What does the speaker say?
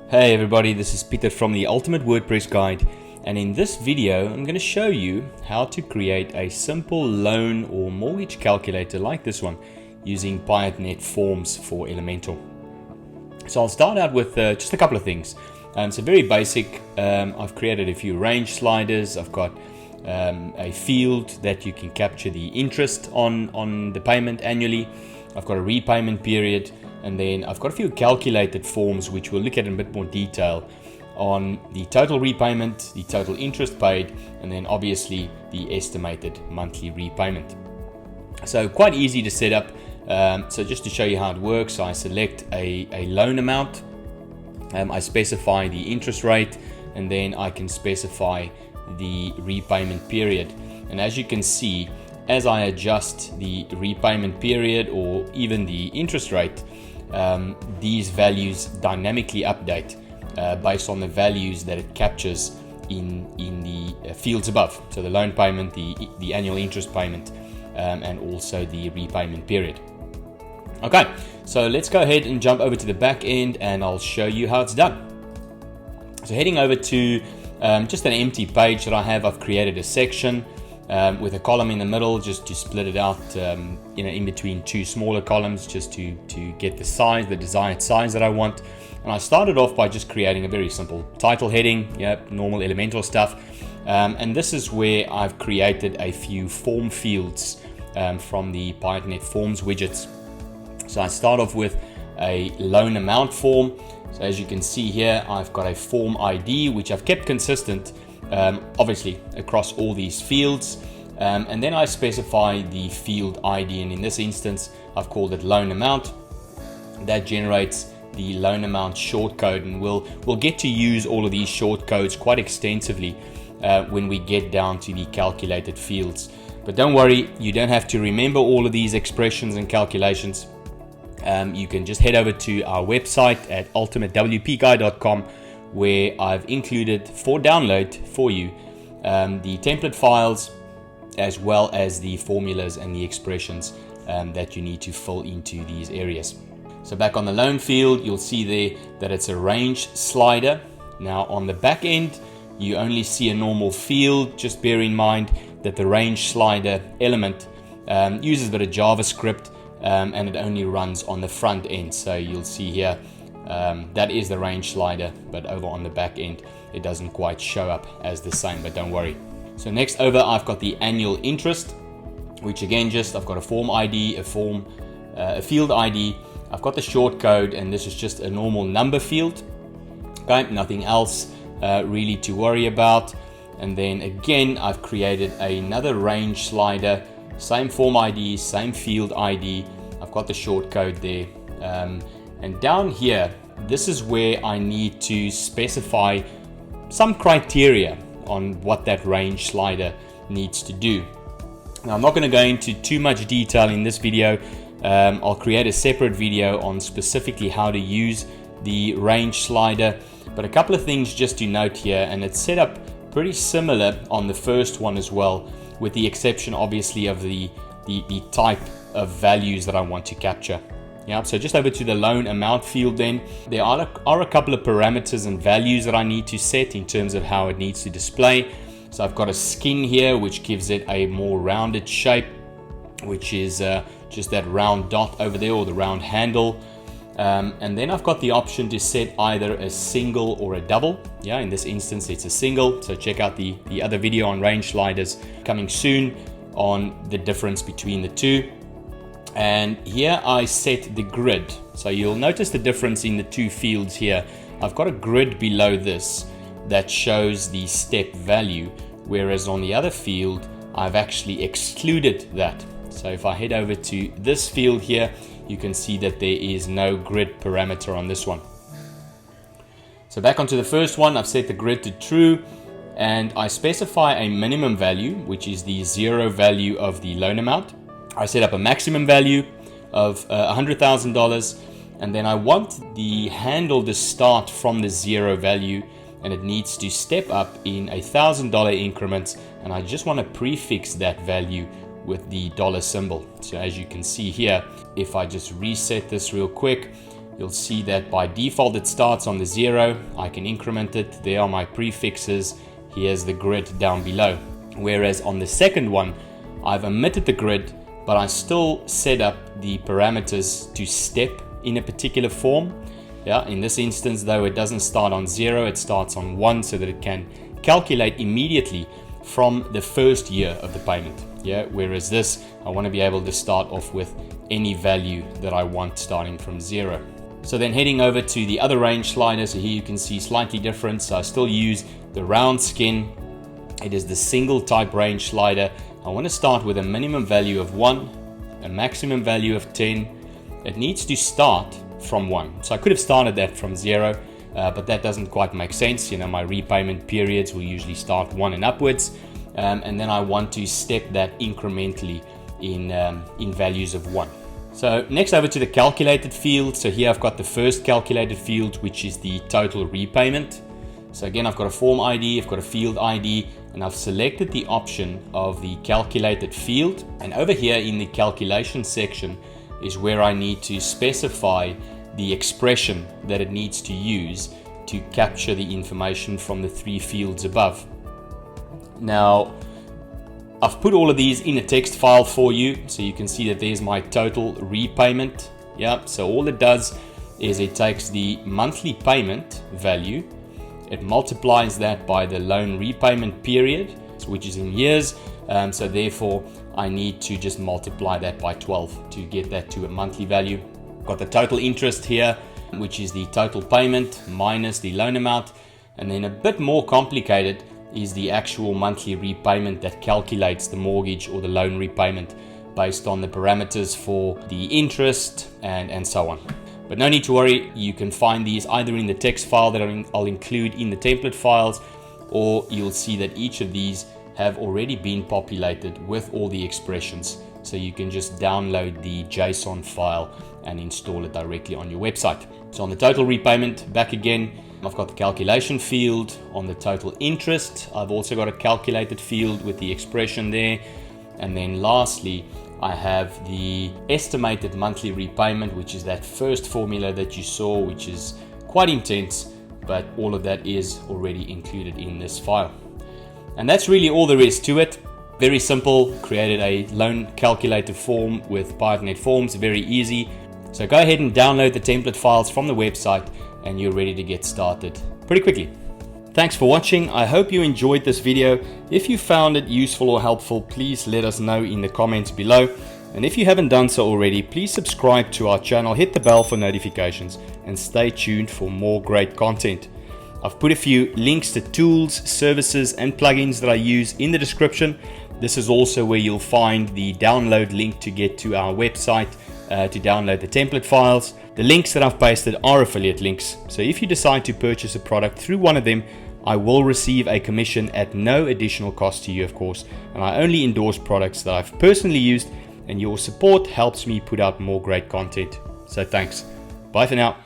Hey everybody, this is Peter from the Ultimate WordPress Guide, and in this video I'm going to show you how to create a simple loan or mortgage calculator like this one using Piotnet Forms for Elementor. So I'll start out with just a couple of things. So very basic. I've created a few range sliders. I've got a field that you can capture the interest on the payment annually. I've got a repayment period, and then I've got a few calculated forms which we'll look at in a bit more detail on the total repayment, the total interest paid, and then obviously the estimated monthly repayment. So quite easy to set up. So just to show you how it works, I select a loan amount, I specify the interest rate, and then I can specify the repayment period. And as you can see, as I adjust the repayment period or even the interest rate, these values dynamically update based on the values that it captures in the fields above. So the loan payment, the annual interest payment, and also the repayment period. Okay, so let's go ahead and jump over to the back end and I'll show you how it's done. So heading over to just an empty page that I have, I've created a section with a column in the middle just to split it out in between two smaller columns, just to get the desired size that I want. And I started off by just creating a very simple title heading, normal Elementor stuff. And this is where I've created a few form fields from the Piotnet Forms widgets. So I start off with a loan amount form. So as you can see here, I've got a form ID, which I've kept consistent, obviously across all these fields. And then I specify the field ID, and in this instance, I've called it loan amount. That generates the loan amount shortcode, and we'll get to use all of these shortcodes quite extensively when we get down to the calculated fields. But don't worry, you don't have to remember all of these expressions and calculations. You can just head over to our website at ultimatewpguide.com, where I've included for download for you the template files as well as the formulas and the expressions that you need to fill into these areas. So back on the loan field, you'll see there that it's a range slider. Now on the back end, you only see a normal field. Just bear in mind that the range slider element uses a bit of JavaScript, and it only runs on the front end. So you'll see here that is the range slider, but over on the back end it doesn't quite show up as the same, but don't worry. So next over, I've got the annual interest, which again, I've got a form ID, a field ID. I've got the short code, and this is just a normal number field. Okay, nothing else really to worry about. And then again, I've created another range slider, same form ID, same field ID. I've got the short code there. And down here, this is where I need to specify some criteria on what that range slider needs to do. Now, I'm not going to go into too much detail in this video. I'll create a separate video on specifically how to use the range slider. But a couple of things just to note here, and it's set up pretty similar on the first one as well, with the exception obviously of the type of values that I want to capture. So just over to the loan amount field, then there are a couple of parameters and values that I need to set in terms of how it needs to display. So I've got a skin here, which gives it a more rounded shape, which is just that round dot over there, or the round handle. And then I've got the option to set either a single or a double. In this instance, it's a single. So check out the other video on range sliders coming soon on the difference between the two. And here I set the grid. So you'll notice the difference in the two fields here. I've got a grid below this that shows the step value, whereas on the other field, I've actually excluded that. So if I head over to this field here, you can see that there is no grid parameter on this one. So back onto the first one, I've set the grid to true, and I specify a minimum value, which is the 0 value of the loan amount. I set up a maximum value of $100,000, and then I want the handle to start from the 0 value, and it needs to step up in $1,000 increments, and I just want to prefix that value with the dollar symbol. So as you can see here, if I just reset this real quick, you'll see that by default it starts on the 0. I can increment it. There are my prefixes. Here's the grid down below. Whereas on the second one, I've omitted the grid, but I still set up the parameters to step in a particular form. Yeah, in this instance though, it doesn't start on 0, it starts on 1, so that it can calculate immediately from the first year of the payment. Yeah, whereas this, I want to be able to start off with any value that I want starting from 0. So then heading over to the other range slider, so here you can see slightly different. So I still use the round skin. It is the single type range slider. I want to start with a minimum value of 1, a maximum value of 10. It needs to start from 1. So I could have started that from 0, but that doesn't quite make sense. You know, my repayment periods will usually start 1 and upwards. And then I want to step that incrementally in values of 1. So next over to the calculated field. So here I've got the first calculated field, which is the total repayment. So again, I've got a form ID, I've got a field ID, and I've selected the option of the calculated field. And over here in the calculation section is where I need to specify the expression that it needs to use to capture the information from the 3 fields above. Now, I've put all of these in a text file for you, so you can see that there's my total repayment. Yeah, so all it does is it takes the monthly payment value, it multiplies that by the loan repayment period, which is in years, so therefore I need to just multiply that by 12 to get that to a monthly value. Got the total interest here, which is the total payment minus the loan amount, and then a bit more complicated is the actual monthly repayment that calculates the mortgage or the loan repayment based on the parameters for the interest and so on. But no need to worry, you can find these either in the text file that I'll include in the template files, or you'll see that each of these have already been populated with all the expressions. So you can just download the JSON file and install it directly on your website. So on the total repayment, back again, I've got the calculation field. On the total interest, I've also got a calculated field with the expression there. And then lastly, I have the estimated monthly repayment, which is that first formula that you saw, which is quite intense, but all of that is already included in this file. And that's really all there is to it. Very simple, created a loan calculator form with Piotnet Forms, very easy. So go ahead and download the template files from the website and you're ready to get started pretty quickly. Thanks for watching. I hope you enjoyed this video. If you found it useful or helpful, please let us know in the comments below. And if you haven't done so already, please subscribe to our channel, hit the bell for notifications, and stay tuned for more great content. I've put a few links to tools, services, and plugins that I use in the description. This is also where you'll find the download link to get to our website to download the template files. The links that I've pasted are affiliate links, so if you decide to purchase a product through one of them, I will receive a commission at no additional cost to you, of course, and I only endorse products that I've personally used, and your support helps me put out more great content. So thanks. Bye for now.